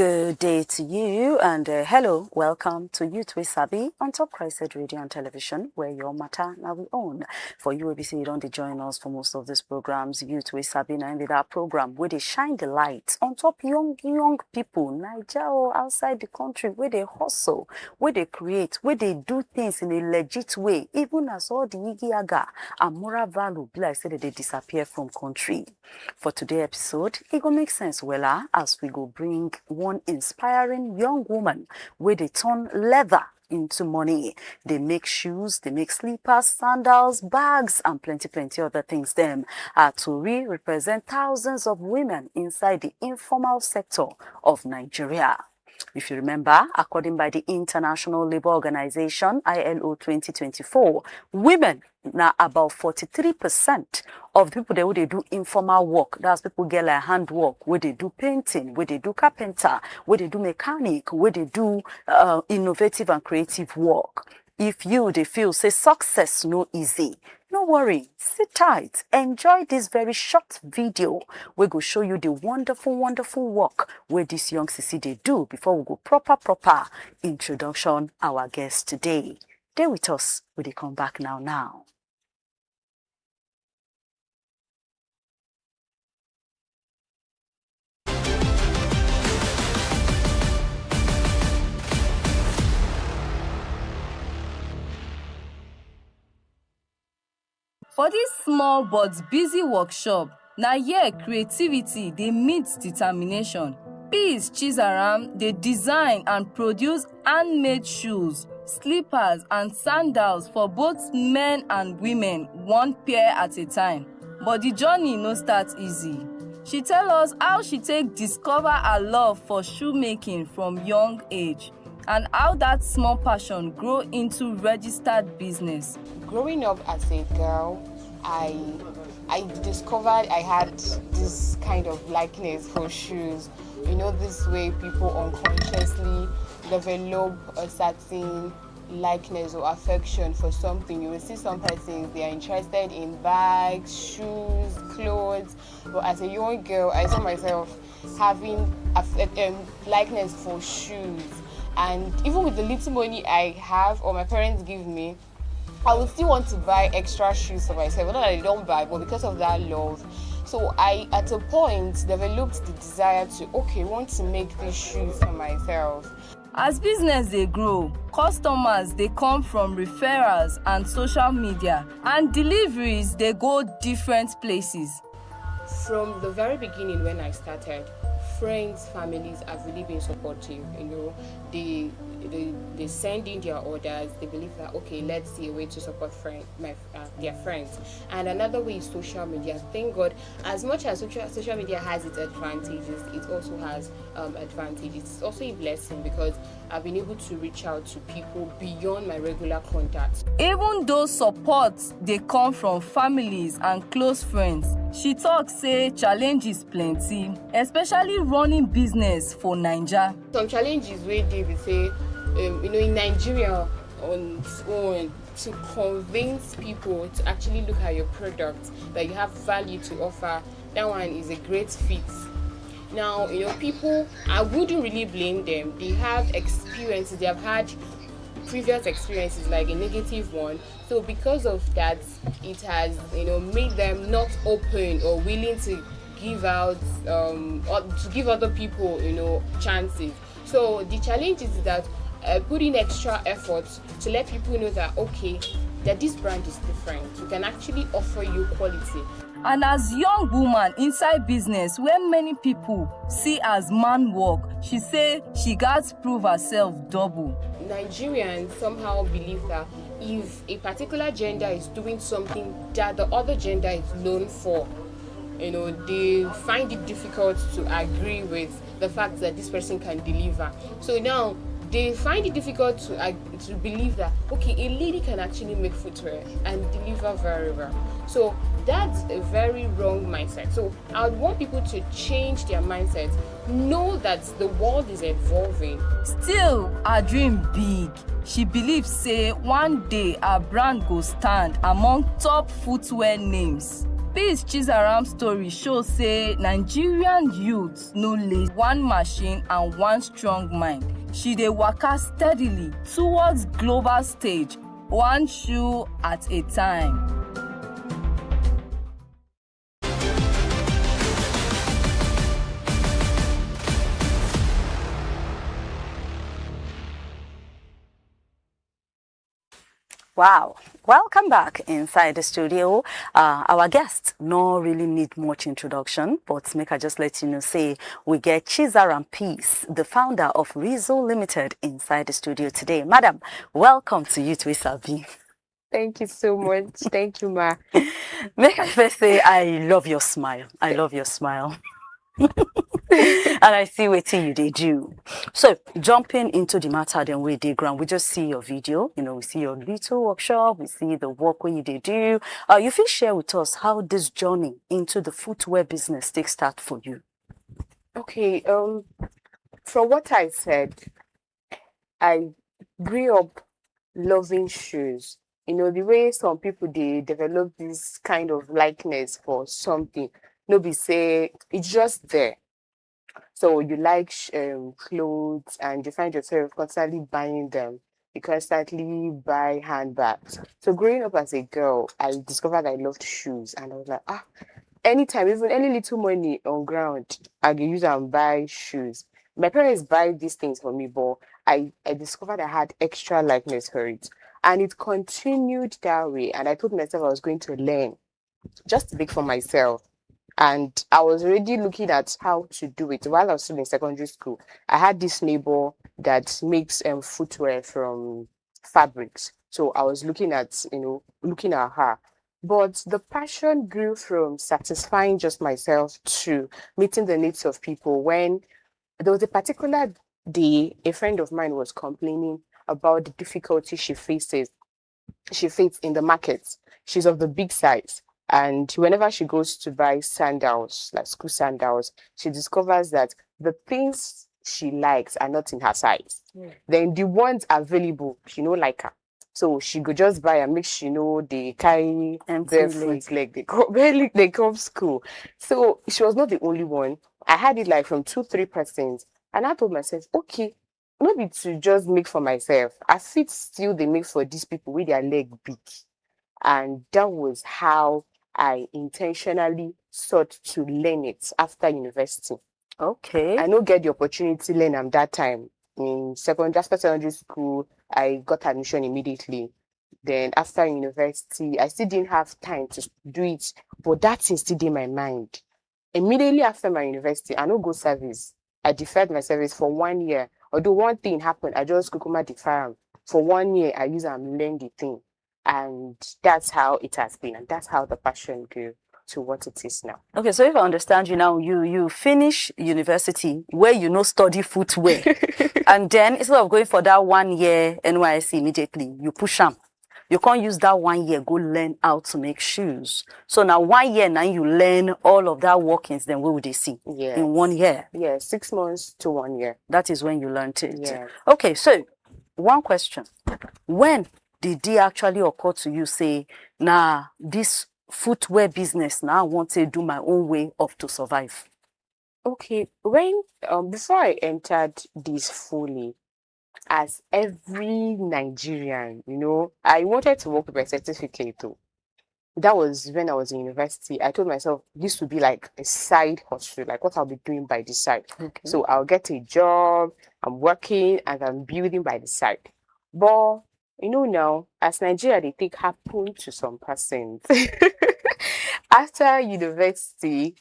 Good day to you, and hello, welcome to Youth Wey Sabi on top CHRICED Radio and Television, where your matter now we own. For you, ABC, you don't join us for most of these programs. Youth Wey Sabi now in that program where they shine the light on top young people, Nigeria or outside the country, where they hustle, where they create, where they do things in a legit way, even as all the yigiaga and moral value, like say that they disappear from country. For today's episode, it will make sense well as we go bring one inspiring young woman where they turn leather into money. They make shoes, they make slippers, sandals, bags, and plenty other things. Them Tori represent thousands of women inside the informal sector of Nigeria. If you remember, according by the International Labour Organization, ILO 2024, women now about 43% of the people where they do informal work. That's people get like handwork, where they do painting, where they do carpenter, where they do mechanic, where they do innovative and creative work. If they feel say success no easy, no worry, sit tight, enjoy this very short video. We go show you the wonderful work where this young Sisi they do before we go proper introduction our guest today. Stay with us, we they come back now. For this small but busy workshop, na here creativity they meet determination. CHRICED they design and produce handmade shoes, slippers and sandals for both men and women, one pair at a time. But the journey no start easy. She tell us how she take discover her love for shoemaking from young age, and how that small passion grow into registered business. Growing up as a girl, I discovered I had this kind of likeness for shoes. You know, this way people unconsciously develop a certain likeness or affection for something. You will see some persons, they are interested in bags, shoes, clothes. But as a young girl, I saw myself having a likeness for shoes. And even with the little money I have or my parents give me, I would still want to buy extra shoes for myself. Not that I don't buy, but because of that love. So I, at a point, developed the desire to, want to make these shoes for myself. As business they grow, customers they come from referrals and social media, and deliveries they go different places. From the very beginning when I started, friends, families have really been supportive. You know, they send in their orders. They believe that let's see a way to support their friends. And another way is social media. Thank God, as much as social media has its advantages, it also has advantages. It's also a blessing because I've been able to reach out to people beyond my regular contacts. Even though support they come from families and close friends, she talks say challenges plenty, especially running business for Naija. Some challenges where they will say, in Nigeria on its own, to convince people to actually look at your product, that you have value to offer, that one is a great feat. Now, people, I wouldn't really blame them. They have experiences, they have had previous experiences, like a negative one. So because of that, it has, made them not open or willing to give out, or to give other people, chances. So the challenge is that put in extra effort to let people know that, that this brand is different. We can actually offer you quality. And as young woman inside business where many people see as man work, she say she gats prove herself double. Nigerians somehow believe that if a particular gender is doing something that the other gender is known for, they find it difficult to agree with the fact that this person can deliver. So now they find it difficult to believe that a lady can actually make footwear and deliver very well. So that's a very wrong mindset. So I would want people to change their mindset, know that the world is evolving. Still, her dream big. She believes say one day her brand go stand among top footwear names. Peace Chizaram story shows say Nigerian youths no lazy, one machine and one strong mind. She dey waka steadily towards global stage, one shoe at a time. Wow, welcome back inside the studio. Our guests no really need much introduction, but make I just let you know, say we get Chizaram Peace, the founder of Rizzo Limited, inside the studio today. Madam, welcome to Youth Wey Sabi. Thank you so much. Thank you, Ma. Make I first say I love your smile. I love your smile. And I see what you they do. So jumping into the matter, then we dig ground. We just see your video. You know, we see your little workshop. We see the work where you they do. You feel share with us how this journey into the footwear business takes start for you. Okay. From what I said, I grew up loving shoes. You know, the way some people they develop this kind of likeness for something. Nobody say it's just there. So you like clothes and you find yourself constantly buying them. You constantly buy handbags. So growing up as a girl, I discovered I loved shoes, and I was like, anytime, even any little money on ground, I can use and buy shoes. My parents buy these things for me, but I discovered I had extra likeness for it. And it continued that way. And I told myself I was going to learn just to make for myself. And I was already looking at how to do it while I was still in secondary school. I had this neighbor that makes footwear from fabrics. So I was looking at her. But the passion grew from satisfying just myself to meeting the needs of people. When there was a particular day, a friend of mine was complaining about the difficulty she faces in the market. She's of the big size. And whenever she goes to buy sandals, like school sandals, she discovers that the things she likes are not in her size. Then the ones available, she no like her. So she could just buy and make sure they carry barefoot leg. They come school. So she was not the only one. I had it like from 2-3%. And I told myself, okay, maybe to just make for myself. I fit still they make for these people with their leg big. And that was how I intentionally sought to learn it after university. Okay. I no get the opportunity to learn them that time. After secondary school, I got admission immediately. Then after university, I still didn't have time to do it, but that thing still in my mind. Immediately after my university, I no go service. I deferred my service for 1 year. Although one thing happened, I just kukuma defer. For 1 year, I use and learn the thing. And that's how it has been. And that's how the passion grew to what it is now. Okay, so if I understand you now, you finish university where you study footwear. And then instead of going for that 1 year NYSC immediately, you push them. You can't use that 1 year, go learn how to make shoes. So now 1 year, now you learn all of that workings, then what would they see? Yes. In 1 year? Yeah, 6 months to 1 year. That is when you learned it. Yeah. Okay, so one question. When did it actually occur to you, say, this footwear business, now I want to do my own way of to survive? Okay, when before I entered this fully, as every Nigerian, I wanted to work with my certificate too. That was when I was in university. I told myself this would be like a side hustle, like what I'll be doing by the side. Okay. So I'll get a job, I'm working, and I'm building by the side. But now, as Nigeria, they take happen to some persons. After university,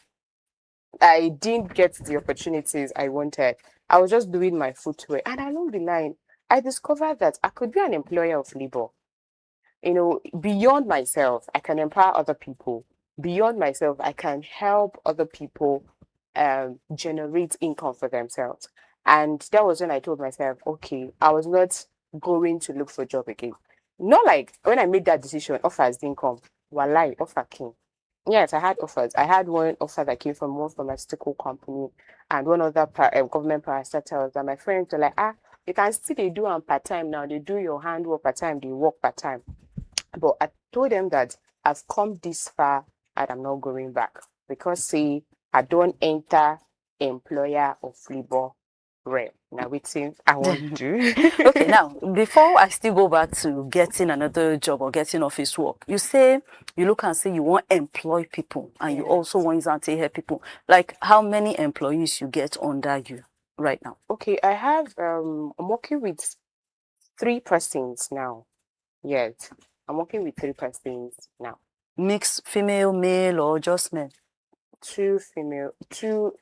I didn't get the opportunities I wanted. I was just doing my footwear. And along the line, I discovered that I could be an employer of labor. Beyond myself, I can empower other people. Beyond myself, I can help other people generate income for themselves. And that was when I told myself, okay, I was not going to look for a job again. Not like when I made that decision, offers didn't come. Wallahi, offer came. Yes, I had offers. I had one offer that came from one pharmaceutical company and one other government parastatals. And my friends were like, you can still they do on part-time now. They do your handwork part-time, they work part-time. But I told them that I've come this far and I'm not going back. Because say I don't enter employer of labor rep. Now waiting I want to. Okay, now before I still go back to getting another job or getting office work, you say you look and say you want employ people and you also want to take care people. Like how many employees you get under you right now? Okay, I have I'm working with 3 persons now. Yes, I'm working with 3 persons now. Mixed female, male, or just men? 2 female, 2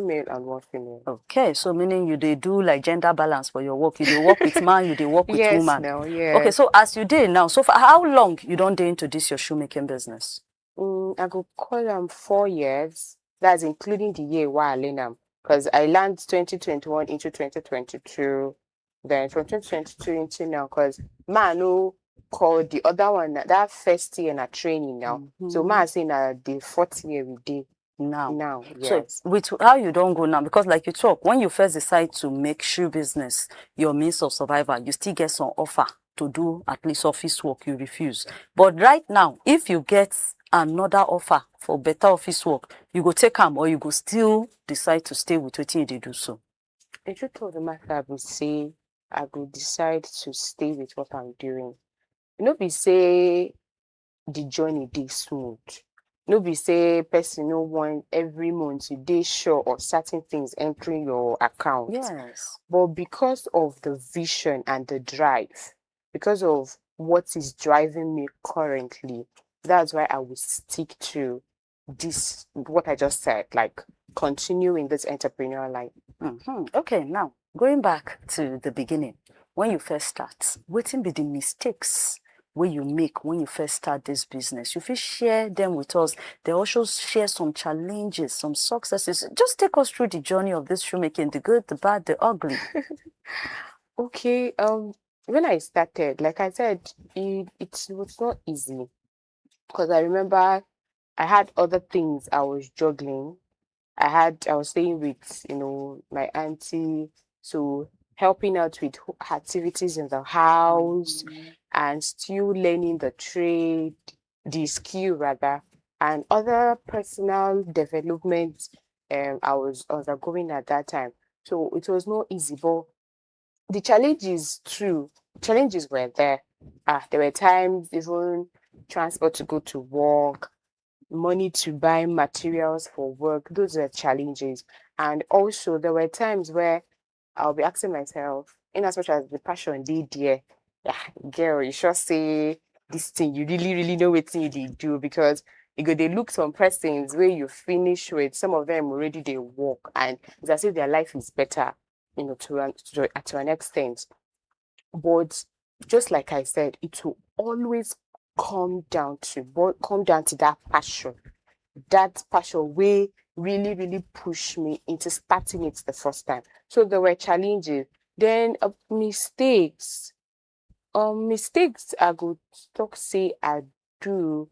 male and 1 female. Okay, so meaning you they do like gender balance for your work. You they work with man, you they work with Yes, woman. now, yes. Okay, so as you did now, so for how long you don't do into this your shoemaking business? I could call them 4 years. That's including the year while I learn because I learned 2021 into 2022, then from 2022 into now. Because man, no called the other one that first year in a training now. So man saying the 4th year we did. Now, yes. So with how you don't go now, because like you talk, when you first decide to make shoe business your means of survival, you still get some offer to do at least office work, you refuse. But right now, if you get another offer for better office work, you go take them or you go still decide to stay with what you do so. The truth of the matter, I would say I would decide to stay with what I'm doing. You know, be say the journey dey smooth. No be say person no want every month you dey sure of certain things entering your account. Yes. But because of the vision and the drive, because of what is driving me currently, that's why I will stick to this, what I just said, like continue in this entrepreneurial line. Okay, now going back to the beginning, when you first start, what be the mistakes where you make when you first start this business? You first share them with us. They also share some challenges, some successes. Just take us through the journey of this shoemaking, the good, the bad, the ugly. Okay, when I started, like I said, it was not easy because I remember I had other things I was juggling. I was staying with, my auntie, so helping out with activities in the house and still learning the trade, the skill rather, and other personal development I was undergoing at that time. So it was not easy, but the challenges were there. There were times even transport to go to work, money to buy materials for work. Those were challenges. And also there were times where I'll be asking myself, in as much as the passion did there, girl, you sure say this thing, you really, really know what thing you did do, because you go they look some persons where you finish with, some of them already they work and it's as if their life is better, to an extent. But just like I said, it will always come down to that passion. That passion way really, really pushed me into starting it the first time. So there were challenges. Then mistakes. Mistakes I could talk say I do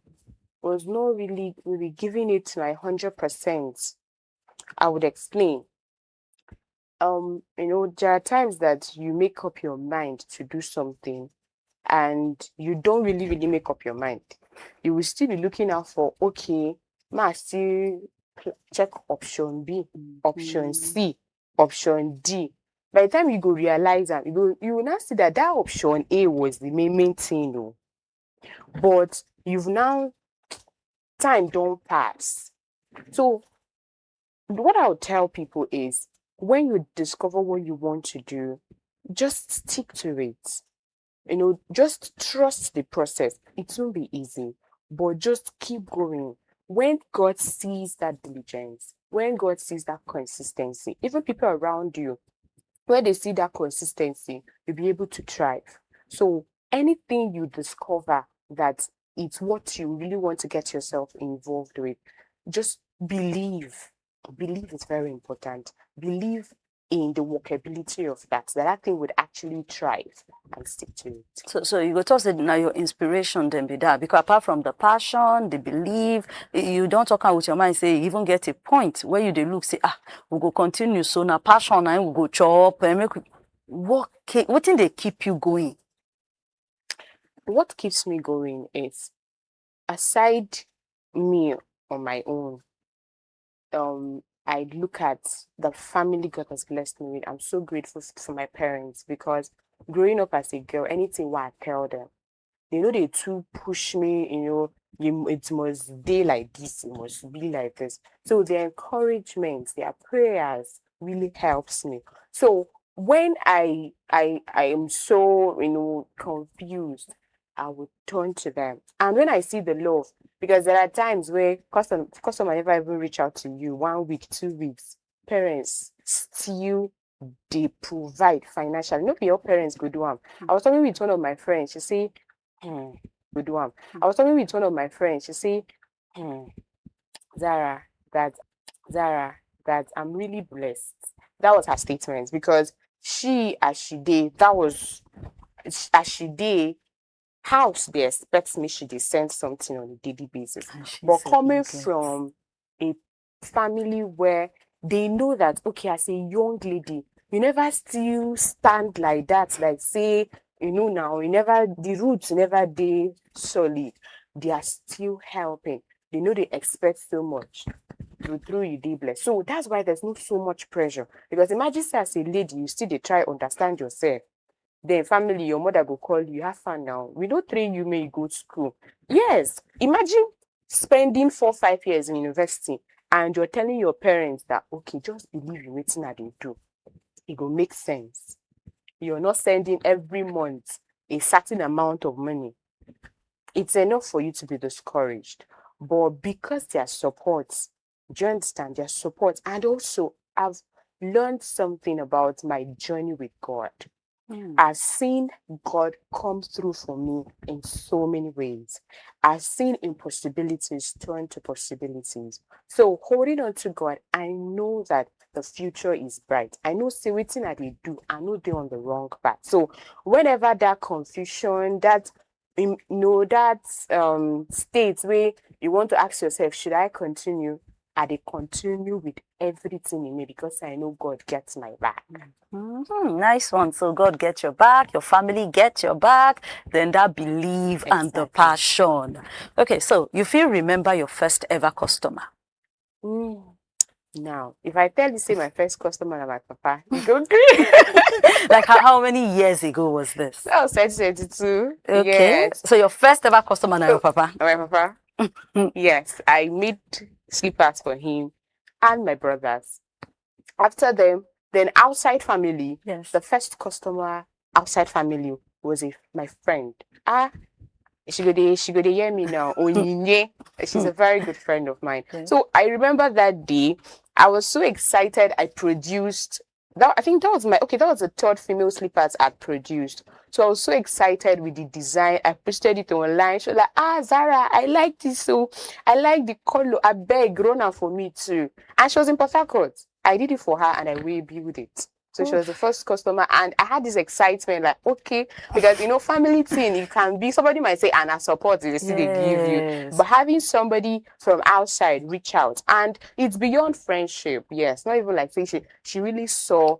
was not really giving it my 100%. I would explain. There are times that you make up your mind to do something and you don't really, really make up your mind. You will still be looking out for, okay, still check option B, option C, option D. By the time you go realize that, you will now see that option A was the main thing, but you've now, time don't pass. So what I would tell people is, when you discover what you want to do, just stick to it. Just trust the process. It won't be easy, but just keep going. When God sees that diligence, when God sees that consistency, even people around you, when they see that consistency, you'll be able to thrive. So anything you discover that it's what you really want to get yourself involved with, just believe. Believe is very important. Believe in the workability of that thing would actually thrive, and stick to it. So you go talk say now your inspiration then be that, because apart from the passion, the belief, you don't talk out with your mind, say you even get a point where you they look say, we go continue, so now passion and we go chop and make what thing they keep you going? What keeps me going is, aside me on my own. I look at the family God has blessed me with. I'm so grateful for my parents because growing up as a girl, anything what I tell them, they too push me, it must be like this, it must be like this. So their encouragement, their prayers really helps me. So when I am so, confused, I would turn to them. And when I see the love, because there are times where customer never even reach out to you, 1 week, 2 weeks, parents still they provide financially. Not your parents go do them. I was talking with one of my friends. She say, go do them. I was talking with one of my friends. She say, Zara, that Zara, that I'm really blessed. That was her statement because she, as she did, as she did, house they expect me she dey send something on a daily basis. And she But said coming neglect. from a family where they know that, okay, as a young lady, you never still stand like that, like say, now, the roots never dey solid. They are still helping. They know they expect so much. Through you dey blessed. So that's why there's not so much pressure. Because imagine say as a lady, you still dey try understand yourself. Then family, your mother go call you, have fun now. We don't train you, may you go to school. Yes. Imagine spending 4-5 years in university and you're telling your parents that, okay, just believe in wetin I dey do. It go make sense. You're not sending every month a certain amount of money. It's enough for you to be discouraged. But because their support, do you understand? Their support, and also I've learned something about my journey with God. I've seen God come through for me in so many ways. I've seen impossibilities turn to possibilities. So holding on to God, I know that the future is bright. I know see wetin I dey do, I know they're on the wrong path. So whenever that confusion, that state where you want to ask yourself, should I continue? I dey continue with everything in me because I know God gets my back. Nice one. So God get your back, your family get your back, then that belief and the Exactly. passion. Okay, so you feel remember your first ever customer? Now, if I tell you say my first customer na my papa, you go agree. Like how many years ago was this? That was 2022. Okay, Yes. so your first ever customer na your papa? My papa. Yes, I made slippers for him and my brothers. After them, then outside family, Yes. the first customer outside family was my friend. She go dey hear me now. Onyinye. She's a very good friend of mine. Okay. So I remember that day, I was so excited. I produced that. I think that was the third female slippers I produced. So I was so excited with the design. I posted it online. She was like, Zara, I like this. So I like the color. I beg, run am for me too. And she was in Port Harcourt. I did it for her and I will build it. So she was the first customer, and I had this excitement, like, okay, because family thing, it can be somebody might say, and I support it, they still they give you. Yes. But having somebody from outside reach out, and it's beyond friendship, yes, not even like say she really saw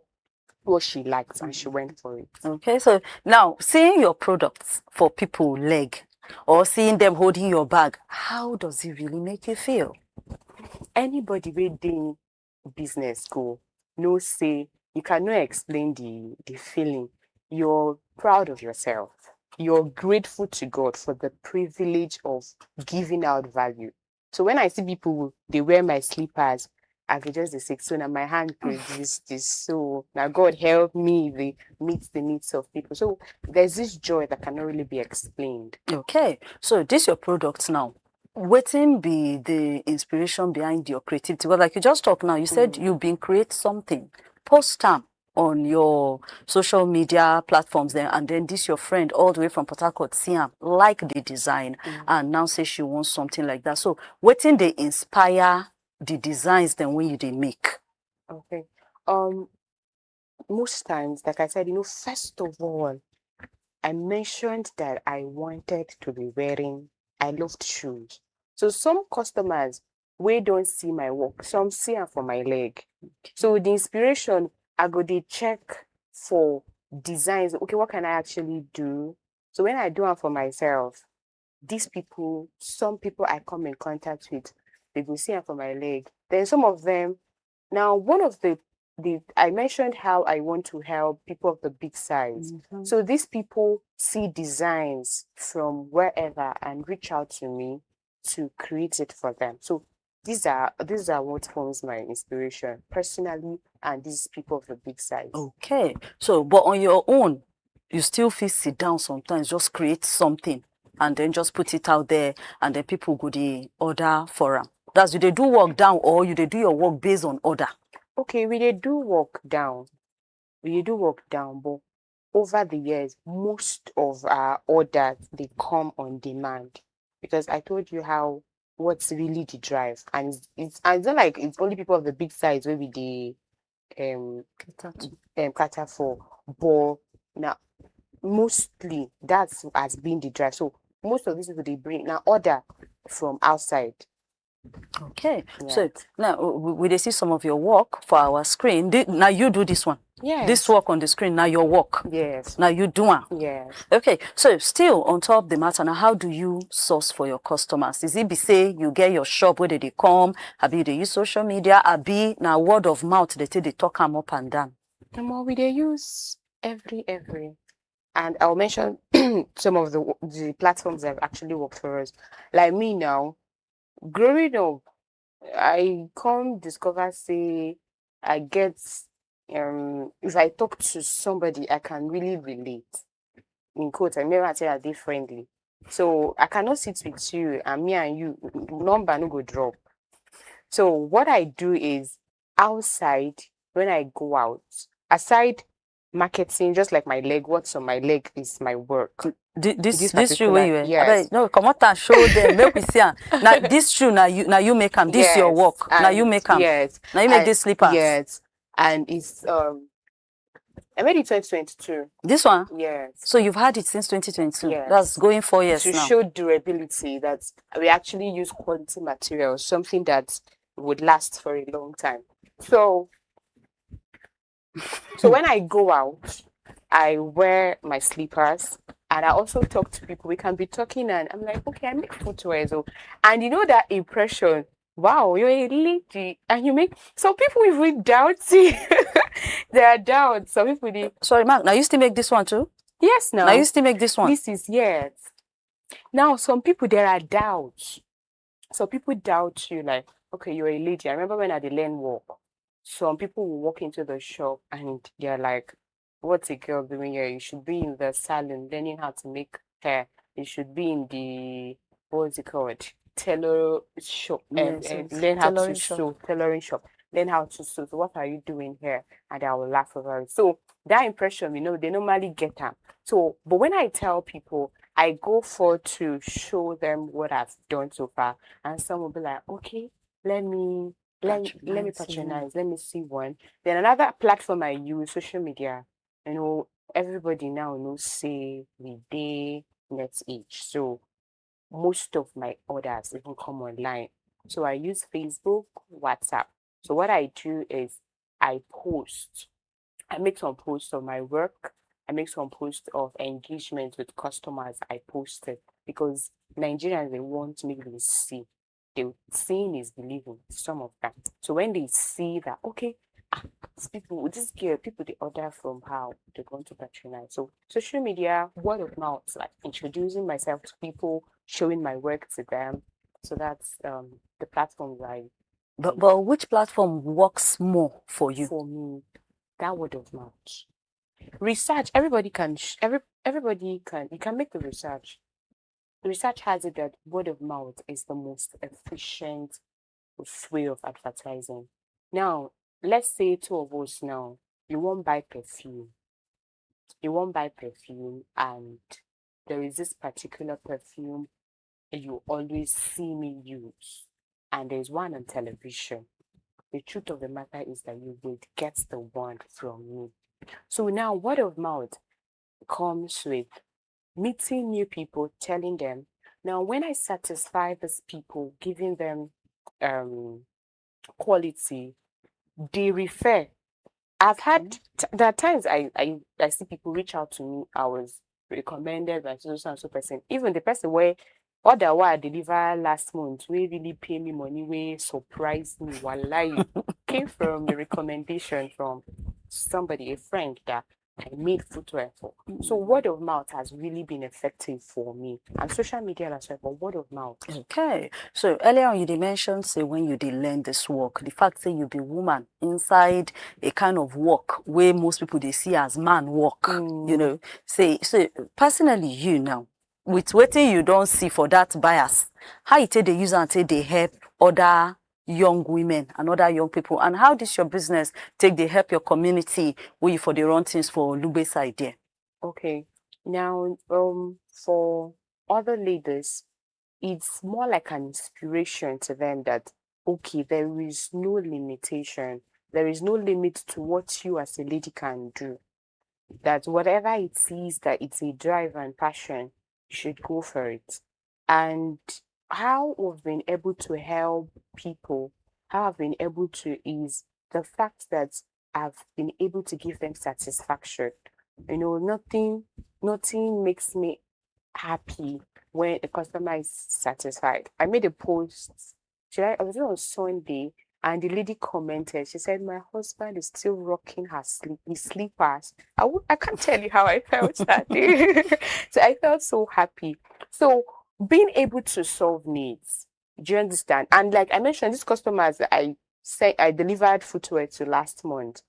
what she liked and she went for it. Okay, so now seeing your products for people leg or seeing them holding your bag, how does it really make you feel? Anybody within business go, no say you cannot explain the feeling. You're proud of yourself. You're grateful to God for the privilege of giving out value. So when I see people, they wear my slippers, I could just say, so now my hand produced this. So now God help me, they meet the needs of people. So there's this joy that cannot really be explained. Okay, so this your products now. Wetin be the inspiration behind your creativity? Well, like you just talked now, you said you've been create something, post them on your social media platforms there, and then this your friend all the way from Port Harcourt see am, like the design, and now say she wants something like that. So wetin they inspire the designs then when you they make? Okay. Most times, like I said, first of all, I mentioned that I wanted to be wearing, I loved shoes. So some customers, we don't see my work, some see am for my leg. So the inspiration, I go dey check for designs. Okay, what can I actually do? So when I do am for myself, some people I come in contact with, they go see am for my leg. Then some of them, now one of the I mentioned how I want to help people of the big size. So these people see designs from wherever and reach out to me to create it for them. So these are what forms my inspiration personally, and these people of the big size. Okay. So, but on your own, you still feel sit down sometimes, just create something and then just put it out there, and then people go the order for them. That's you they do work down, or you they do your work based on order. Okay, we dey do work down. But over the years, most of our orders they come on demand, because I told you how what's really the drive, and it's not like it's only people of the big size where we the cater for, but now mostly that's has been the drive. So most of these people they bring now order from outside. Okay. Yeah. So now we they see some of your work for our screen. Now you do this one. Yes. This work on the screen, now your work. Yes. Now you do it. Yes. Okay. So still on top of the matter, now how do you source for your customers? Is it be say you get your shop where they come? Abi they use social media? Abi now word of mouth they say they talk them up and down? We they use every. And I'll mention some of the platforms that have actually worked for us. Like me now, growing up, I come discover say I get if I talk to somebody I can really relate. In quotes, I never say I did friendly. So I cannot sit with you and me and you number no go drop. So what I do is outside when I go out, aside marketing, just like my leg, what's on my leg is my work. This shoe where you wear? Yes. No, come out and show them. Make we see. Now this shoe now you make them. This Yes, your work. Now you make them. Yes. Now you make this slippers. Yes. And it's I made it 2022. This one? Yes. So you've had it since 2022. Yes. That's going 4 years to now. show durability, that we actually use quality materials, something that would last for a long time. So when I go out, I wear my slippers, and I also talk to people. We can be talking, and I'm like, okay, I make footwear, so, and you know that impression. Wow, you're a lady, and you make some people even doubt it. There are doubts. Some people they. Sorry, Mark. Now you still make this one too? Yes, now. Now you still make this one? This is yes. Now some people there are doubts. Some people doubt you, like, okay, you're a lady. I remember when I did learn walk, some people will walk into the shop and they're like, what's a girl doing here? You should be in the salon learning how to make hair. You should be in the, what's it called? Tailor shop. Yes, Learn how to tailoring shop. sew. Tailoring shop. Learn how to sew. So what are you doing here? And I will laugh over it. So that impression, they normally get them. So, but when I tell people, I go for to show them what I've done so far, and some will be like, okay, let me patronize, let me see one. Then another platform I use, social media. Everybody now knows say we day next age. So most of my orders even come online. So I use Facebook, WhatsApp. So what I do is I make some posts of my work. I make some posts of engagement with customers. I post it because Nigerians, they want to make them see. Seeing is believing, some of them. So when they see that, okay, people they order from how they're going to patronize. So social media, word of mouth, like introducing myself to people, showing my work to them. So that's the platforms I. But which platform works more for you? For me, that word of mouth. Research, everybody can you can make the research. The research has it that word of mouth is the most efficient way of advertising. Now, let's say two of us now, you won't buy perfume. And there is this particular perfume you always see me use, and there's one on television. The truth of the matter is that you will get the one from me. So now word of mouth comes with meeting new people, telling them. Now, when I satisfy these people, giving them quality, they refer. I've had there are times I see people reach out to me. I was recommended by so and so person. Even the person where order what I deliver last month, we really pay me money, we surprised me. Wallahi, came from a recommendation from somebody, a friend that I made footwear for. So word of mouth has really been effective for me, and social media as well, but word of mouth. Okay. So earlier on you did mention, say, when you did learn this work, the fact that you be woman inside a kind of work where most people they see as man work, you know. Say, so personally, you now, with waiting you don't see for that bias, how you take the use and take they help other young women and other young people, and how does your business take they help your community where you for the run things for Lube side there? Okay. Now, for other leaders, it's more like an inspiration to them that, okay, there is no limitation. There is no limit to what you as a lady can do. That whatever it is, that it's a drive and passion, you should go for it. And how we've been able to help people, how I've been able to, is the fact that I've been able to give them satisfaction. You know, nothing makes me happy when a customer is satisfied. I made a post. I was on Sunday, and the lady commented. She said, "My husband is still rocking his slippers." I can't tell you how I felt that day. So I felt so happy. So being able to solve needs, do you understand? And like I mentioned, these customers that I delivered footwear to last month.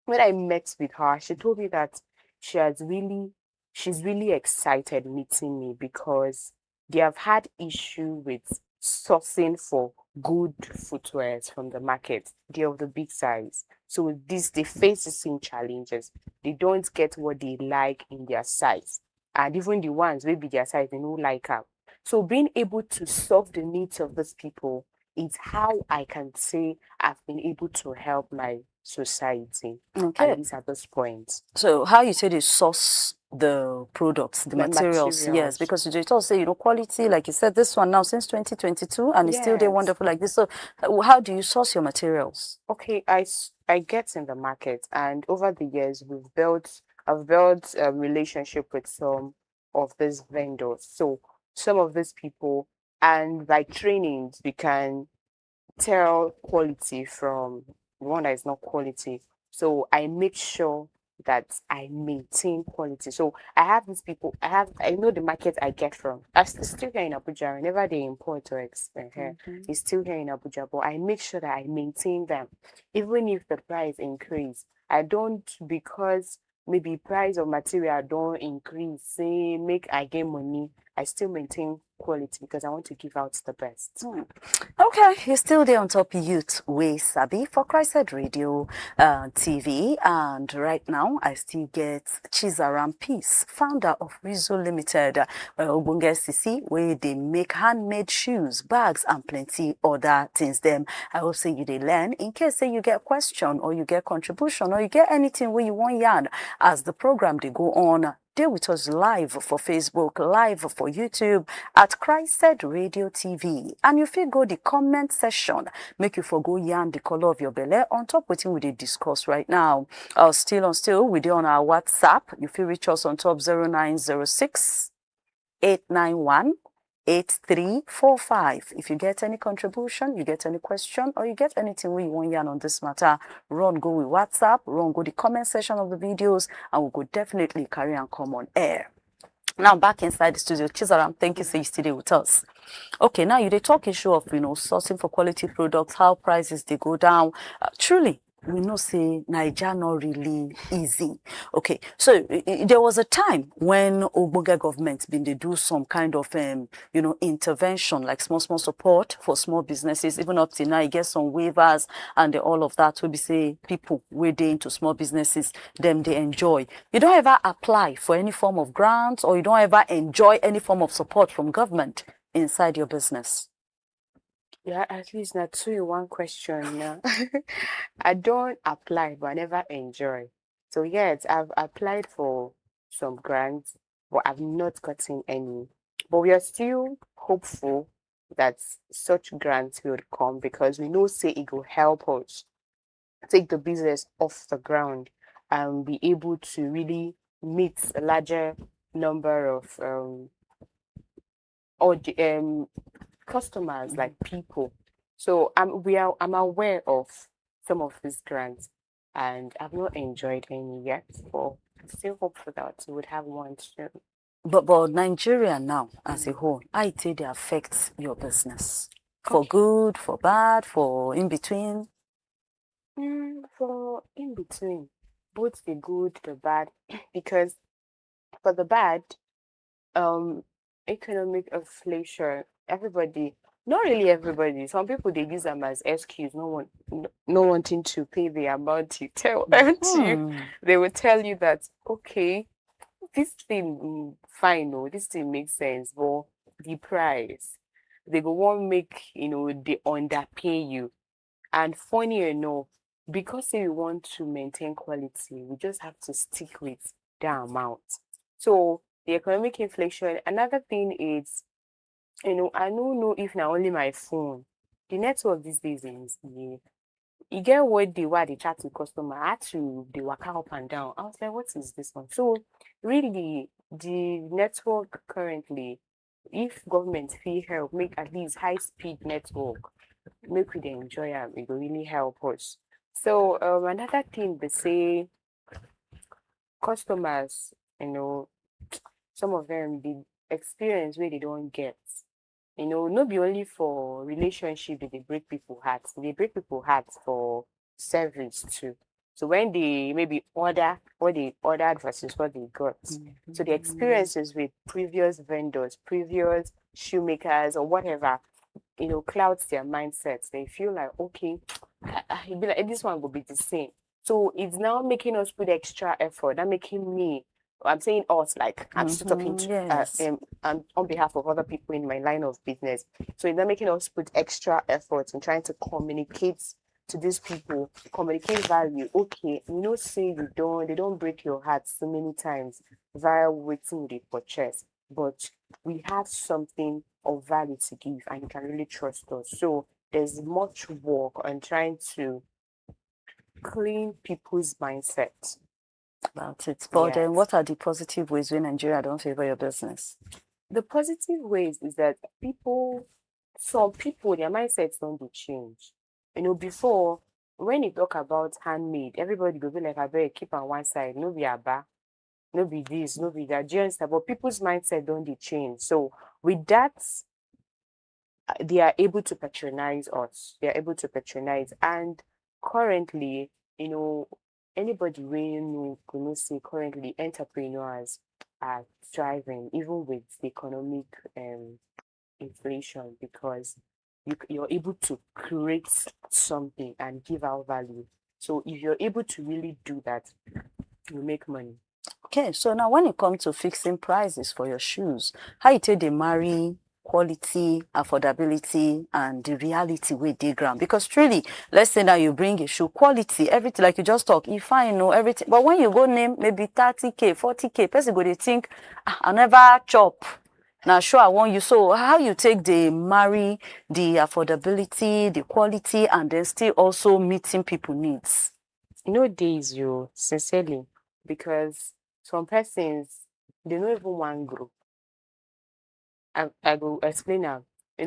When I met with her, she told me that she's really excited meeting me because they have had issue with sourcing for good footwears from the market. They're of the big size. So with this, they face the same challenges. They don't get what they like in their size. And even the ones maybe their size, they don't like them. So being able to solve the needs of these people is how I can say I've been able to help my society, Okay. at least at this point. So how you say they source the products, the The materials, yes, materials. because you just say, quality, like you said, this one now since 2022, and it's still there Yes. wonderful like this. So how do you source your materials? Okay, I get in the market, and over the years I've built a relationship with some of these vendors. So some of these people, and by trainings, we can tell quality from one that is not quality. So I make sure that I maintain quality. So I have these people, I know the market I get from. It's still here in Abuja. Whenever they import or export here, it's still here in Abuja. But I make sure that I maintain them. Even if the price increase, I don't, because maybe price of material don't increase, say make I get money, I still maintain quality because I want to give out the best. Okay, you're still there on top Youth Wey Sabi for CHRICED Radio TV, and right now I still get Chizaram Peace, founder of Rizzo Limited, Obunge CC, where they make handmade shoes, bags, and plenty other things. Them I hope say you they learn in case say you get question or you get contribution or you get anything where you want yarn as the program they go on. Deal with us live for Facebook, live for YouTube at CHRICED Radio TV. And you feel go the comment section, make you forgo yarn the color of your belly on top with we did discuss right now. Still, we do on our WhatsApp. You feel reach us on top 0906 891 8345. If you get any contribution, you get any question, or you get anything where you want yarn on this matter, run go with WhatsApp, run go the comment section of the videos, and we could definitely carry and come on air. Now back inside the studio, Chizaram, thank you for you today with us. Okay, now you they talk issue of sourcing for quality products, how prices they go down. Truly, we know say Naija not really easy. Okay, so there was a time when Ogbonge government been they do some kind of intervention, like small support for small businesses. Even up till now, you get some waivers and all of that. We be say people way they into small businesses, them they enjoy. You don't ever apply for any form of grants, or you don't ever enjoy any form of support from government inside your business. Yeah, at least not two in one question now. I don't apply, but I never enjoy. So yes, I've applied for some grants, but I've not gotten any. But we are still hopeful that such grants will come, because we know say it will help us take the business off the ground and be able to really meet a larger number or the customers, like people. So I'm aware of some of these grants, and I've not enjoyed any yet, but I still hope for that we would have one soon. But Nigeria now as a whole, how it dey affect your business? For good, for bad, for in between? For in between, both the good, the bad, because for the bad, um, economic inflation, everybody, not really everybody, some people they use them as excuse, no wanting to pay the amount you tell them to. They will tell you that, okay, this thing fine, no, this thing makes sense, but the price, they go want make, they underpay you. And funny enough, because we want to maintain quality, we just have to stick with the amount. So the economic inflation, another thing is, I don't know if now only my phone. The network these days is, yeah, you get what they chat to customer. I had to they work up and down. I was like, what is this one? So really, the network currently, if government fee help make at least high speed network, make we dey enjoy am, it will really help us. So another thing they say, customers, some of them the experience where they don't get. No be only for relationship that they break people hearts. They break people hearts for service too. So when they maybe order what they ordered versus what they got. So the experiences with previous vendors, previous shoemakers or whatever, clouds their mindsets. They feel like, okay, it be like this one will be the same. So it's now making us put extra effort. That making me, I'm saying us, like I'm still talking to Yes. on behalf of other people in my line of business. So it's not making us put extra effort in trying to communicate to these people, communicate value. Okay, say they don't break your heart so many times via waiting they purchase, but we have something of value to give and you can really trust us. So there's much work on trying to clean people's mindset about it. But Yes. what are the positive ways when Nigeria don't favor your business? The positive ways is that some people, their mindsets don't be changed. Before, when you talk about handmade, everybody go be like, I better keep on one side, no be aba, no be this, no be that. Do you understand? But people's mindset don't be changed. So with that, they are able to patronize us. They are able to patronize. And currently, anybody we know can say currently entrepreneurs are thriving even with the economic inflation because you're able to create something and give out value. So if you're able to really do that, you make money. Okay, so now when it comes to fixing prices for your shoes, how you take the marry quality, affordability, and the reality with the ground? Because truly, let's say now you bring a shoe, quality, everything, like you just talk, you find everything. But when you go name maybe 30K, 40K, person go they think, I never chop. Now, sure, I want you. So how you take the marry, the affordability, the quality, and then still also meeting people needs? Days you sincerely, because some persons they don't even want grow. I go explain now.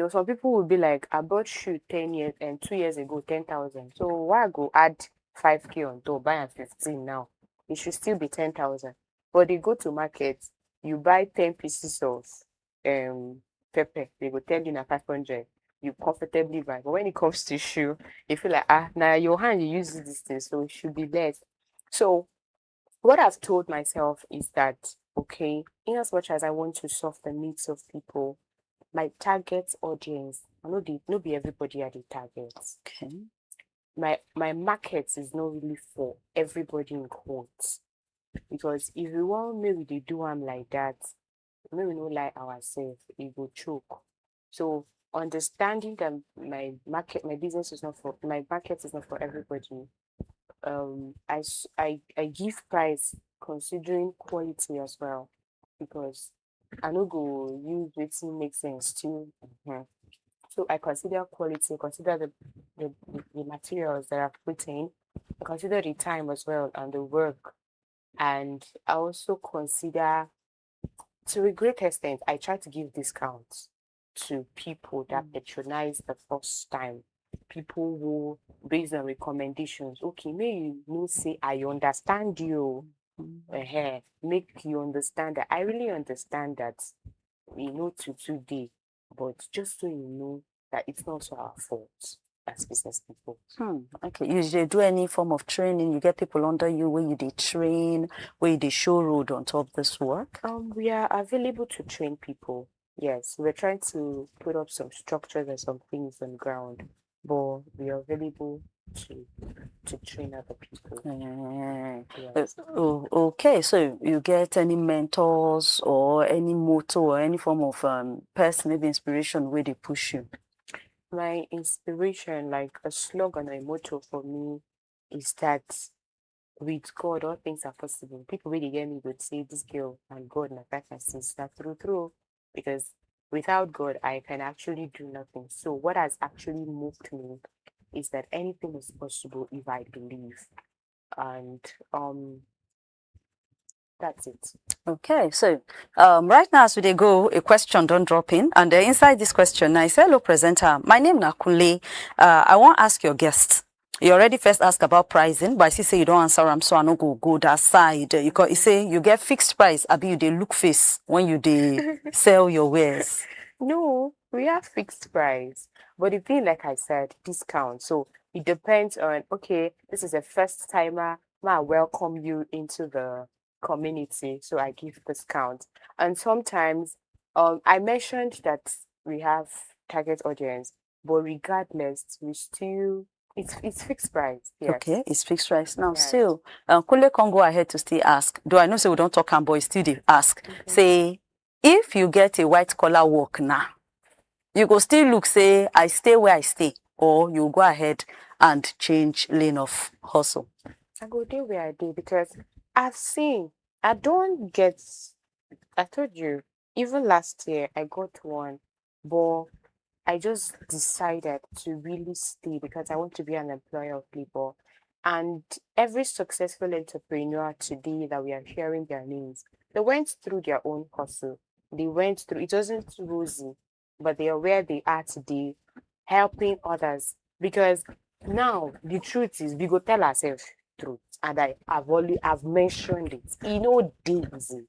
Some people will be like, I bought shoe 10 years and 2 years ago 10,000. So why I go add 5K on top, buy at 15 now? It should still be 10,000. But they go to market, you buy 10 pieces of pepper, they go tell you na 500. You comfortably buy. But when it comes to shoe, you feel like now your hand you use this thing, so it should be less. So what I've told myself is that, okay, in as much as I want to solve the needs of people, my target audience, I know they no be everybody are the targets. Okay. My market is not really for everybody in quotes. Because if we want maybe they do them like that, maybe we not like ourselves, it will choke. So understanding that my business is not for my market is not for everybody. I give price considering quality as well because I no go use wetin make sense too. So I consider quality, consider the materials that I've put in, I consider the time as well and the work, and I also consider, to a great extent, I try to give discounts. to people that patronize the first time. People who, based on recommendations, okay, may you know, say, I understand you. Make you understand that I really understand that to today, but just so you know that it's not our fault as business people. Okay, you usually do any form of training? You get people under you where you they train, where they show road on top of this work? We are available to train people. Yes, we're trying to put up some structures and some things on ground, but we are available to train other people. Yes. Okay, so you get any mentors or any motto or any form of person, maybe inspiration where they push you? My inspiration, like a slogan or a motto for me, is that with God, all things are possible. People really hear me would say, this girl and God, and I can see that through. Because without God, I can actually do nothing. So what has actually moved me is that anything is possible if I believe. And that's it. Okay, so right now as we dey go, a question don't drop in, and inside this question, I say, hello presenter, my name is Kunle. I want to ask your guest. You already first asked about pricing, but I see say you don't answer them, so I no go that side. You say you get fixed price, abi you dey look face when you dey sell your wares. No, we have fixed price, but the thing, like I said, discount. So it depends on, okay, this is a first timer, I welcome you into the community, so I give discount. And sometimes, I mentioned that we have target audience, but regardless, we still it's fixed price. Yes. Okay, it's fixed price. Now, Yes. still, Kunle can go ahead to still ask. Though I know say we don't talk and boy, still they ask. Say, if you get a white collar work now, you go still look, say, I stay where I stay, or you go ahead and change lane of hustle. I go there where I do because I've seen, I don't get, I told you, even last year I got one, but I just decided to really stay because I want to be an employer of people. And every successful entrepreneur today that we are hearing their names, they went through their own hustle. They went through, it wasn't rosy, but they are where they are today, helping others. Because now the truth is, we go tell ourselves truth. And I've mentioned it. Easy.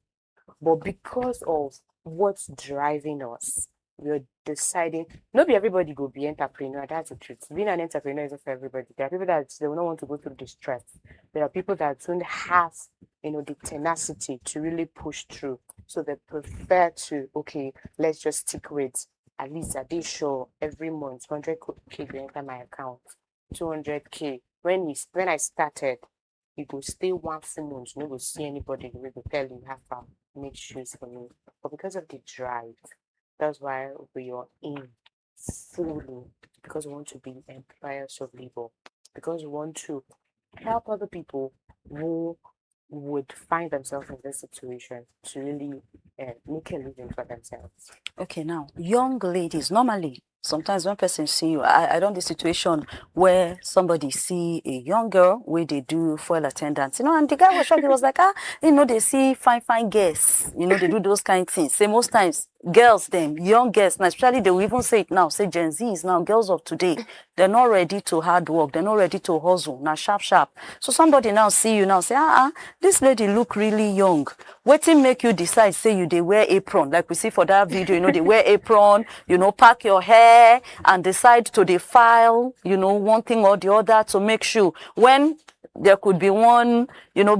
But because of what's driving us, we're deciding, not be everybody go be entrepreneur. That's the truth. Being an entrepreneur isn't for everybody. There are people that they will not want to go through the stress. There are people that don't have, the tenacity to really push through. So they prefer to, okay, let's just stick with, at least I did show every month 100K will enter my account, 200K. When I started, you go stay 1 full month, you no go see anybody who will tell you have to make shoes for me. But because of the drive, that's why we are in fully, because we want to be employers of labor, because we want to help other people who would find themselves in this situation to really make a living for themselves. Okay, now, young ladies, normally, sometimes when person see you, I don't the situation where somebody see a young girl where they do foil attendance, and the guy was shocked. He was like, they see fine girls, they do those kind of things. Say most times, girls, them, young girls, now, especially they will even say it now, say Gen Zs now, girls of today, they're not ready to hard work, they're not ready to hustle, now sharp. So somebody now see you now, say, this lady look really young. Wetin make you decide, say they wear apron, like we see for that video, they wear apron, pack your hair and decide to defile, one thing or the other to make sure when there could be one,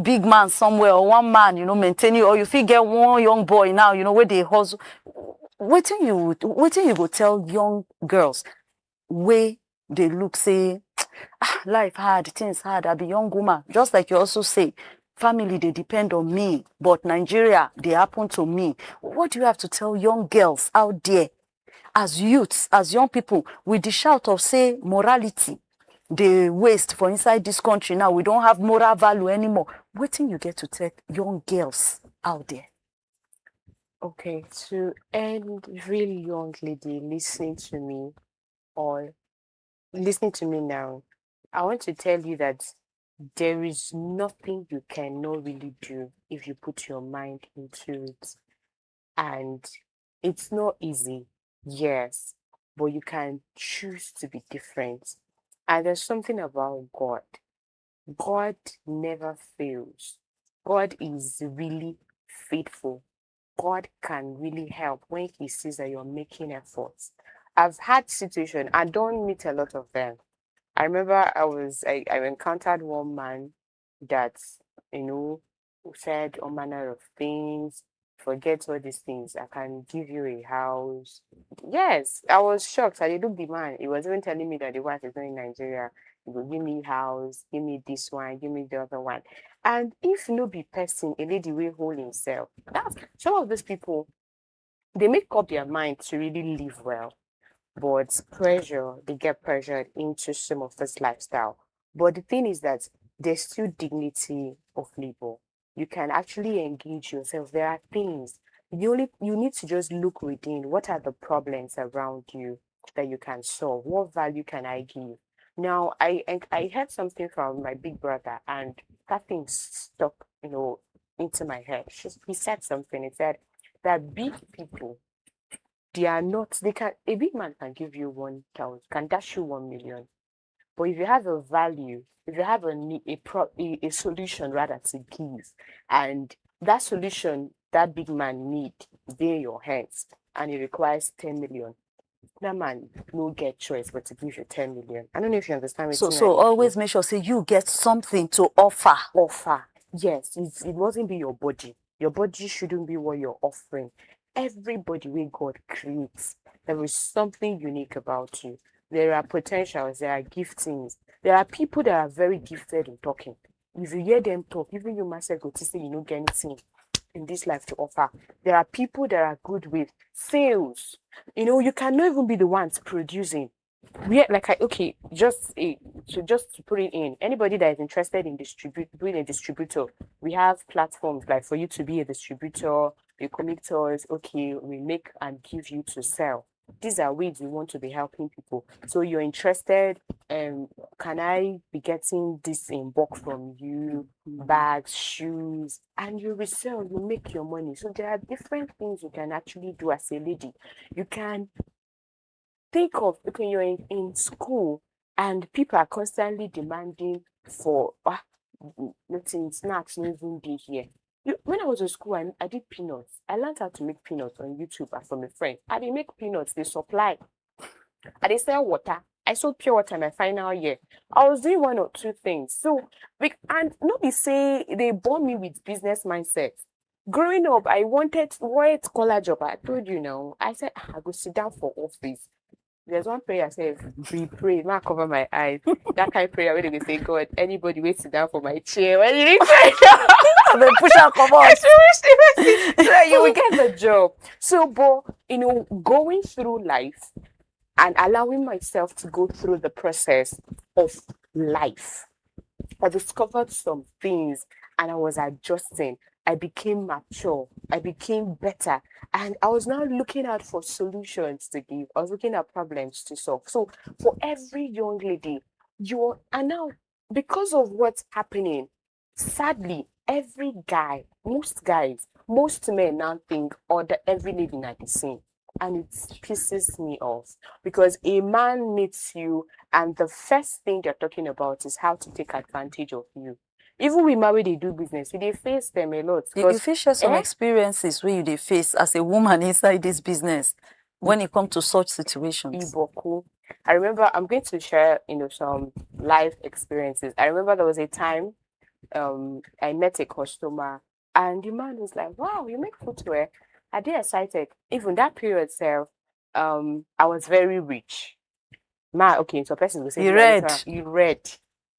big man somewhere or one man, maintaining, or you feel get one young boy now, where they hustle. Wetin you go tell young girls where they look, say, life hard, things hard, I be young woman, just like you also say, family, they depend on me, but Nigeria, they happen to me. What do you have to tell young girls out there, as youths, as young people, with the shout of, say, morality, the waste for inside this country now, we don't have moral value anymore. What thing you get to tell young girls out there? Okay, to any really young lady listening to me or listening to me now, I want to tell you that there is nothing you cannot really do if you put your mind into it. And it's not easy. Yes, but you can choose to be different. And there's something about God. God never fails. God is really faithful. God can really help when He sees that you're making efforts. I've had situations, I don't meet a lot of them. I remember I encountered one man that, you know, who said all manner of things. Forget all these things. I can give you a house. Yes, I was shocked. I did look the man. He was even telling me that the wife is not in Nigeria. He will give me house, give me this one, give me the other one. And if no be person, a lady will hold himself. That's some of these people, they make up their mind to really live well, but they get pressured into some of this lifestyle. But the thing is that there's still dignity of labor. You can actually engage yourself. There are things you need to just look within. What are the problems around you that you can solve? What value can I give? Now, I heard something from my big brother, and that thing stuck, into my head. He said something. He said that big people, they are not, they can, a big man can give you 1,000, can dash you 1 million. But if you have a value, if you have a solution rather to give, and that solution that big man need is in your hands, and it requires 10 million, that man no get choice but to give you 10 million. I don't know if you understand what So I mean. always make sure say you get something to offer. Yes, it mustn't be your body. Your body shouldn't be what you're offering. Everybody where God creates, there is something unique about you. There are potentials, there are giftings. There are people that are very gifted in talking. If you hear them talk, even you myself go to say you don't get anything in this life to offer. There are people that are good with sales. You cannot even be the ones producing. Just to put it in, anybody that is interested in being a distributor, we have platforms like for you to be a distributor, you commit to us, okay, we make and give you to sell. These are ways we want to be helping people. So you're interested, can I be getting this in bulk from you, bags, shoes, and you resell, you make your money. So there are different things you can actually do as a lady. You can think of, okay, you're in school and people are constantly demanding for nothing, snacks, no even be here. When I was in school, I did peanuts. I learned how to make peanuts on YouTube and from a friend. I did make peanuts, they supply. I did sell water. I sold pure water in my final year. I was doing one or two things. So, and not be say they born me with business mindset. Growing up, I wanted white collar job. I told you now. I said, I go sit down for office. There's one prayer I said, pray, man, cover my eyes. That kind of prayer where they say, God, anybody wait sit down for my chair. When you pray, And then push out, come on. so that you will get the job. So, but going through life and allowing myself to go through the process of life, I discovered some things and I was adjusting. I became mature. I became better. And I was now looking out for solutions to give. I was looking at problems to solve. So for every young lady, and now because of what's happening, sadly, every guy, most guys, most men now think every lady are the same. And it pisses me off because a man meets you and the first thing they're talking about is how to take advantage of you. Even women when they do business, they face them a lot. You fit share some experiences where you face as a woman inside this business when it comes to such situations. Iboku. I remember I'm going to share, some life experiences. I remember there was a time I met a customer and the man was like, wow, you make footwear. I did excited. Even that period itself, I was very rich. Okay, so a person will say You read. You read.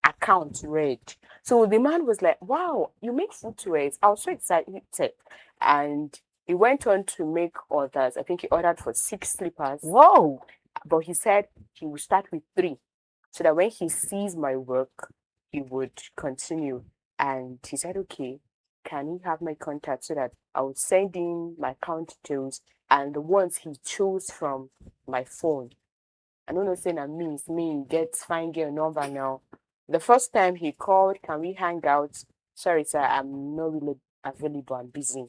Account read. So the man was like, wow, you make footwear. I was so excited. And he went on to make others. I think he ordered for 6 slippers. Whoa. But he said he will start with 3. So that when he sees my work, he would continue. And he said, okay, can he have my contact so that I would send him my account details and the ones he chose from my phone. I don't know saying that means me get fine girl number now. The first time he called, can we hang out? Sorry, sir, I'm not really available. I'm busy.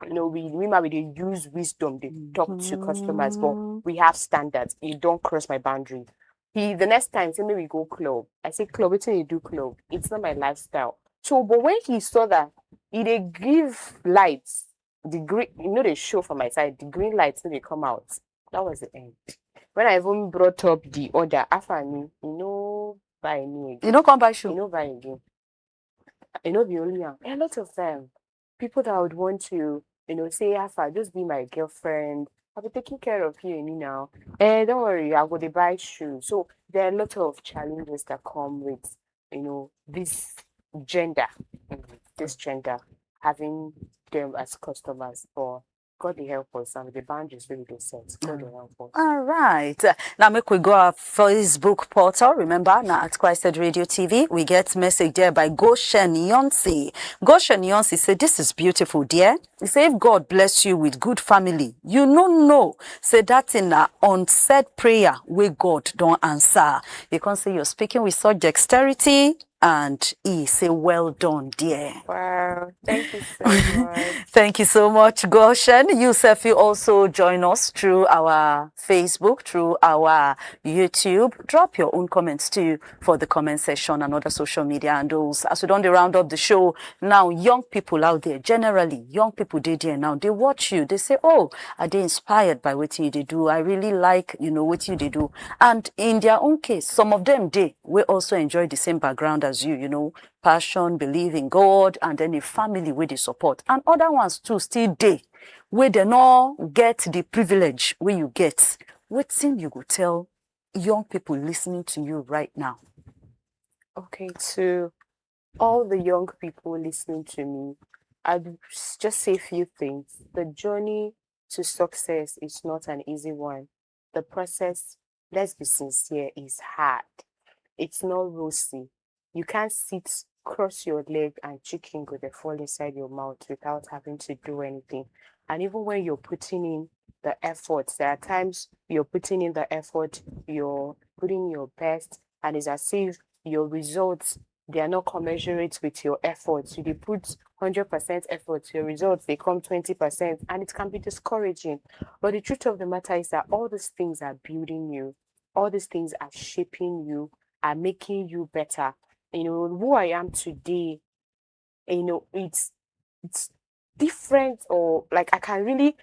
we dey use wisdom, they talk to customers, but we have standards. You don't cross my boundary. The next time, say maybe we go club. I say club, what you do club? It's not my lifestyle. So, but when he saw that, he they give lights, the green, they show from my side, the green lights, they come out. That was the end. When I even brought up the order, after me, buy me again. You know, come buy shoe. Buy again. The only one. A lot of them, people that would want to, say, Alpha, just be my girlfriend. I'll be taking care of you, now. Don't worry, I'll go to buy shoes. So there are a lot of challenges that come with, this gender, having them as customers. For God they help us, and the boundaries really they set. God they help us. All right. Now make we go our Facebook portal. Remember, now at CHRICED Radio TV, we get message there by Goshen Yonsi. Goshen Yonsi said, "This is beautiful, dear." He said, "If God bless you with good family, you know. Say that in a unsaid prayer where God don't answer. You can say you're speaking with such dexterity." And he say, "Well done, dear." Wow, thank you so much. Thank you so much, Goshen. Yourself, you also join us through our Facebook, through our YouTube. Drop your own comments too for the comment section and other social media handles. As we don't round up the show, now young people out there, generally, young people they there now, they watch you. They say, "Oh, are they inspired by what you do? I really like, what you do." And in their own case, some of them, they will also enjoy the same background as you, passion, believe in God, and then a family where they support. And other ones too still they where they not get the privilege where you get. What thing you could tell young people listening to you right now? Okay, to all the young people listening to me, I'd just say a few things. The journey to success is not an easy one. The process, let's be sincere, is hard. It's not rosy. You can't sit, cross your leg, and chicken go to fall inside your mouth without having to do anything. And even when you're putting in the effort, there are times you're putting in the effort, you're putting your best, and it's as if your results, they are not commensurate with your efforts. You put 100% effort, your results, they come 20%, and it can be discouraging. But the truth of the matter is that all these things are building you. All these things are shaping you, are making you better. Who I am today, it's different, or like I can really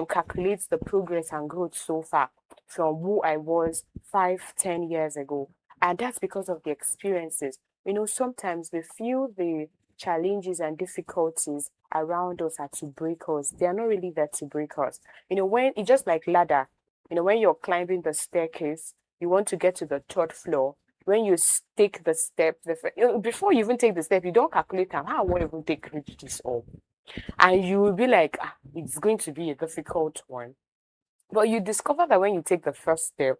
calculate the progress and growth so far from who I was 5-10 years ago. And that's because of the experiences. Sometimes we feel the challenges and difficulties around us are to break us. They are not really there to break us. When it's just like ladder, when you're climbing the staircase, you want to get to the third floor. When you take the step, before you even take the step, you don't calculate how I won't even reach this up. And you will be like, it's going to be a difficult one. But you discover that when you take the first step,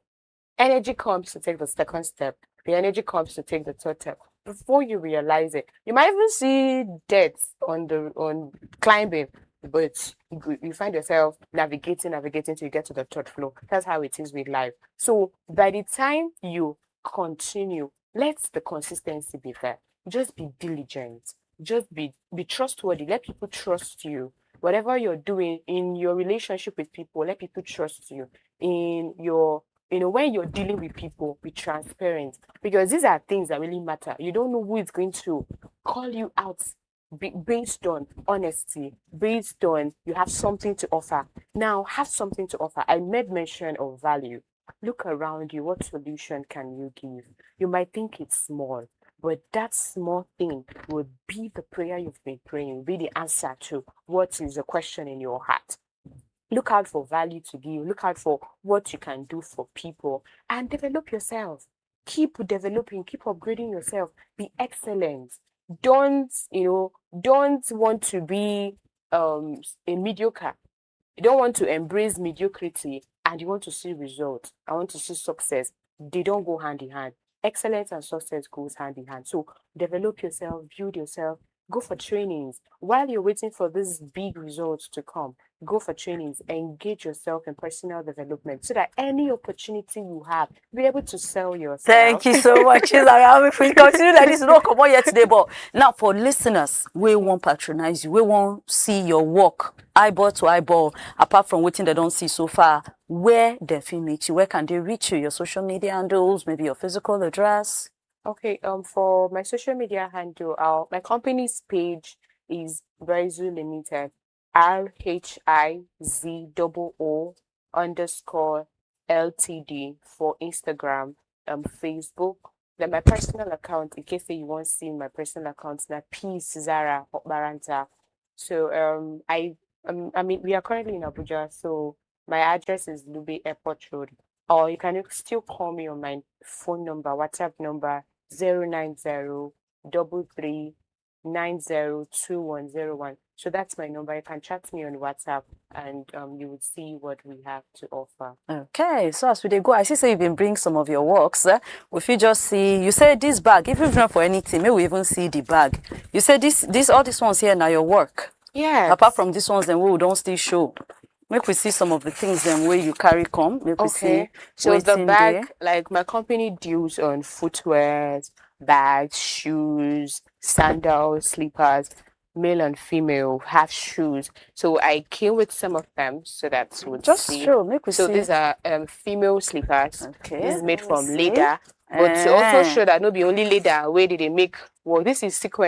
energy comes to take the second step. The energy comes to take the third step. Before you realize it, you might even see deaths on climbing, but you find yourself navigating till you get to the third floor. That's how it is with life. So by the time you continue, let the consistency be there. Just be diligent. Just be trustworthy. Let people trust you. Whatever you're doing in your relationship with people, let people trust you. In your when you're dealing with people, be transparent, because these are things that really matter. You don't know who is going to call you out based on honesty, based on you have something to offer. Now, have something to offer. I made mention of value. Look around you. What solution can you give? You might think it's small, but that small thing will be the prayer you've been praying, be the answer to what is the question in your heart. Look out for value to give. Look out for what you can do for people, and develop yourself. Keep developing, keep upgrading yourself. Be excellent. Don't want to be a mediocre. You don't want to embrace mediocrity, and you want to see results. I want to see success. They don't go hand in hand. Excellence and success goes hand in hand. So develop yourself, build yourself, go for trainings. While you're waiting for these big results to come, go for trainings, engage yourself in personal development so that any opportunity you have, be able to sell yourself. Thank you so much. If we continue like this, we don't come on yet today. But now for listeners, we won't patronize you. We won't see your work eyeball to eyeball. Apart from waiting they don't see so far, where they can meet you? Where can they reach you? Your social media handles, maybe your physical address. Okay, for my social media handle, my company's page is Brizu Limited, RHIZOO_LTD for Instagram, Facebook. Then my personal account, in case you want to see my personal account, that Peace Zara Baranta. So I mean we are currently in Abuja, so my address is Lube Airport Road. Or you can still call me on my phone number, WhatsApp number 090-3390-2101. So that's my number. You can chat me on WhatsApp and you would see what we have to offer. Okay, so as we dey go, I see you've been bringing some of your works. If you just see, you say this bag, if it's not for anything, maybe we even see the bag. You say all these ones here now your work. Yeah. Apart from these ones, then we don't still show. Make we see some of the things then where you carry come. Make we see. So the bag, there. like my company deals on footwear, bags, shoes, sandals, slippers, male and female, half shoes. So I came with some of them so that we'll just see. show. Make we so see. These are female slippers. Okay. This is made from leather. But to also show that not be only leather, where did they make? Well, this is sequence.